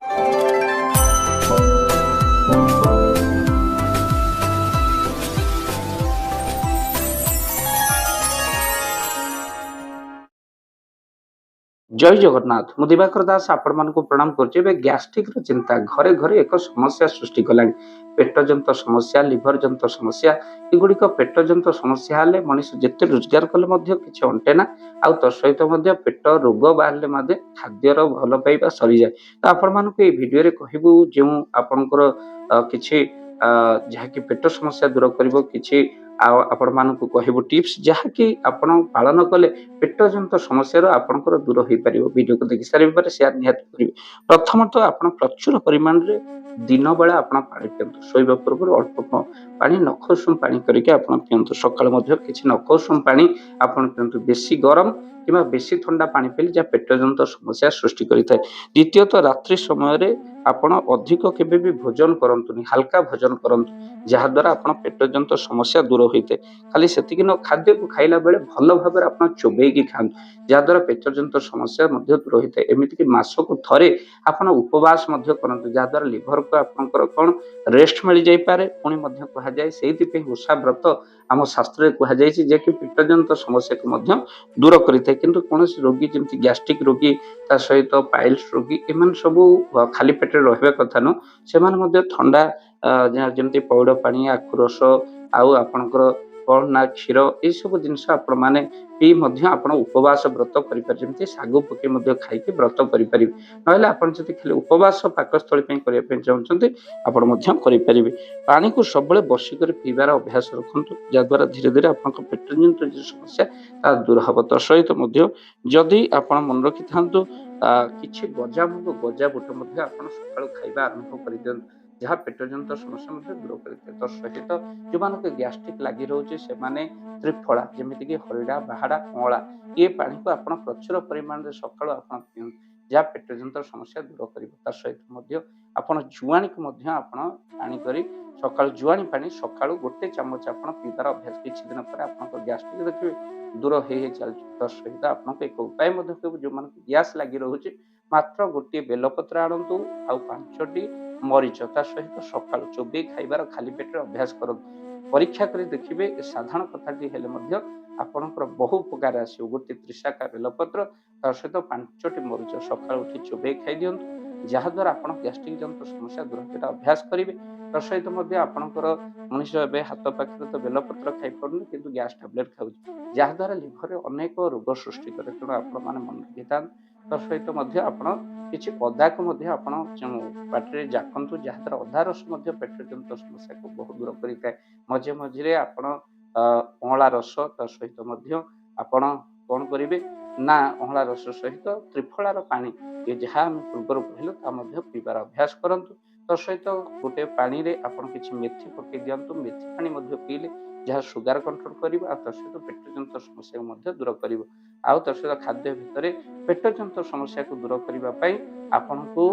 जय जगन्नाथ मु दिवाकर दास आपण मानक प्रणाम करछि। एबे गैस्ट्रिक रो चिंता घरे घरे एक समस्या सृष्टि कलानी। पेट जंत समस्या, लिभर जंत समस्या, एगुड़िक पेट जंत समस्या हेले मनीष जेते रोजगार कले मध्य किछि अंटेना आउ तो सहित मध्य पेट रोग बाहले मध्य खाद्यर भल पाइबा सरी जाय। तो आपण मानक ए वीडियो रे कहिबु जेउ आपनकर किछि जहाँकि पेट समस्या दूर करिवो किछि आपण मानक कहबो टिप्स जहाँकि आपण पालन कले पेट जंत समस्या आपंकर दूर हो पार। वीडियो को देखि सारे पर शेयर निहात करेंगे। प्रथमत आप प्रचुर परिमाण रे दिन बेला आप पानी पिंतु। शोवा पूर्व अल्प पानी नख उषुम पानी करके पिंतु। सकाल किसी नख उषुम पानी आप पिंतु। बेसी गरम कि बेसी ठंडा पानी पीले जहाँ पेट जंत समस्या सृष्टि करें। द्वितीयत रात्रि समय आपण अधिक केबे भी भोजन करंतुनी, हल्का भोजन करंतु जहाद्वारा आपण पेट जंत समस्या दूर होते। खाली सेतिक न खाद्य को खाइला बेले भल भाव आपण चोबेकी खांतु जहाद्वारा पेट जंत समस्या मध्य दूर होता है। एमतीक मासक थरे आपण उपवास मध्य करंतु जहाद्वारा लिभर को आपनकर कोन रेस्ट मिल जाई पारे। पुणी मध्य कहा जाय सेति पे उषा व्रत आम शास्त्र रे कहा जाय जे कि पेट जंत समस्या को मध्य दूर करिते। किंतु कोनोसी रोगी जेमति गैस्ट्रिक रोगी ता सहित पाइल्स रोगी एमन सब खाली पेट रहबे कथा न। सेमान मध्य ठंडा जेमति पौड़ पानी, आखु रस आउ आपनकर कोन ना क्षीर ए सब जिंस आपण माने पी मध्य आपण उपवास व्रत करि पार। जेमति सागु पके मध्य खाइ के व्रत करि परिबे। नहले आपण जति खाली उपवास पाकस्थली पे करिया पे चाहउछन्ते आपण मध्य करि परिबे। पानी को सबले बसी कर पीबार अभ्यास रखंतु जद्वारा धीरे धीरे आपन पेट जंत समस्या ता दूर हबो। तो सहित मध्य जदि आपण मन रखि थांतु किछि गजा बुट मध्य आपण सकाळ खाइबा आरंभ करि देन जहाँ पेट जंत समस्या मध्य दूर करिते। तो सहित जो मानक गैस्ट्रिक लागि रहउछि से माने त्रिफला जेमिति कि हरिडा, बाहाडा, अँला ये पानी को आपण प्रचुर परिमाण रे सकाळ आपण पियंतु जहाँ पेट जंत समस्या दूर करिवो। ता सहित मध्य आपण जुआनी को मध्य आपण पानी करी सकाळ जुआनी पानी सकाळ गोटे चमच आपण पीबार अभ्यास किछि दिन पर आपण गैस्ट्रिक देखिबे दूर हे चल। तो सहित आपण एक उपाय मध्य जो मानक गैस लागि रहउछि मात्र गोटे बेलपत्र आणंतु आ 5टी मरीच ता सहित सकाळ चोबे खाइबार खाली पेट अभ्यास करंतु। परीक्षा करी देखिबे साधारण कथाटी हेले मध्य आपनकर बहु उपकार आसी। गोटे त्रिशाखा बेलपत्र ता सहित 5टी मरीच सकाळ उठी चोबे खाइ दियंतु जहाद्वारा आपण गैस्ट्रिक जंत समस्या दूर होता अभ्यास करेंगे। तो सहित मध्य आपनकर मनुष्य एबे हाथ पाखरे तो बेलपत्र खाइ पड़ुनी किंतु गैस टैबलेट खाउछि जहाद्वारा लिभर रे अनेक रोग सृष्टि करे। तेणु आपण माने मन रखिथान। तो सहित मध्य आपण किछि अदा को मध्य आपण पाटरे जाखंतु जहाद्वारा अदा रस मध्य पेट जंत समस्या को बहुत दूर करिଥାଏ। मझे मझे आपण अँला रस ता सहित मध्य आपण कोन करिवे ना अँला रस सहित त्रिफलार पानी ये जहाँ हम पूर्व कहलु ता मध्य पीबार अभ्यास करंतु। तो सहित गोटे पानी रे आपण किछि मेथी पके दियंतु। मेथी पानी मध्य पीले जहाँ सुगार कंट्रोल करिवो आ तो सहित पेट जंत समस्या मध्य दूर करिवो। आउ तो सहित खाद्य भितरे पेट जंत समस्या को दूर करिबा पई आपनको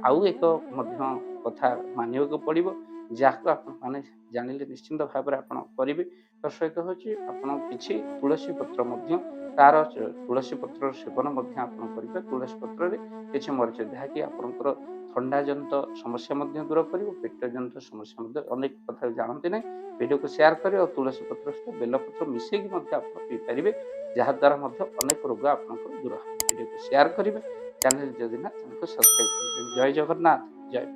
आउ एक मध्य कथा मानिବାକୁ पड़िबो जाको आपण माने जानिले निश्चिंत भाव रे आपण करिवे। तो सहित होछि आपण किछि तुलसी पत्र मध्य तार तुलसी पत्र सेवन मध्य आपण करिवे। तुलसी पत्र रे किछि मरीच जहा कि आपनकर ठंडा जंत समस्या मध्य दूर करिवो। पेट जंत समस्या मध्य अनेक कथा जानते नै वीडियो को शेयर करियो और तुलसी पत्र से बेलपत्र मिसे कि मध्य आपण पी परिवे जहाद्वारा मध्य अनेक रोग आपनकर दूर हो। वीडियो को शेयर करिवे, चैनल जदि ना चैनल को सब्सक्राइब करिवे। जय जगन्नाथ, जय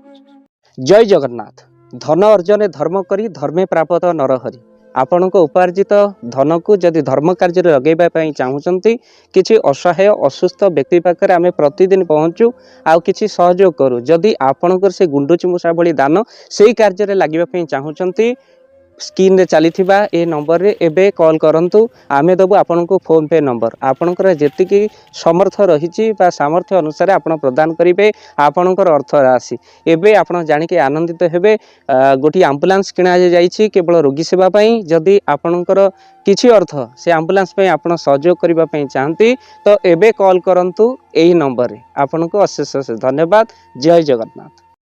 जय जगन्नाथ। धन अर्जन धर्म करी धर्मे प्राप्त नरहरि। आपणक उपार्जित धन को जदि धर्म कार्य लगेबा पई चाहूचंती किछि असहाय असुस्थ व्यक्ति पाखरे आमे प्रतिदिन पहुँचू आउ किछि सहयोग करू। जदि आपणकर से गुंडुची मूषा भली दान सेही कार्य रे लागिबा पई चाहूचंती स्क्रीन रे चली ए नंबर रे एबे कॉल करंतु। आमे दबु आपनको फोन पे नंबर आपणकर जेतिकी समर्थ रहिछि बा सामर्थ्य अनुसार आपण प्रदान करिवे आपणकर अर्थ राशि। एबे आपण जानिके आनंदित हेबे गोटी एम्बुलेंस किना जाइछि केवल रोगी सेवा पई। जदि आपणकर किछि अर्थ से एम्बुलेंस पई आपण सहयोग करिबा पई चाहंती तो एबे कॉल करंतु एही नंबर रे। आपनको अशेष धन्यवाद। जय जगन्नाथ।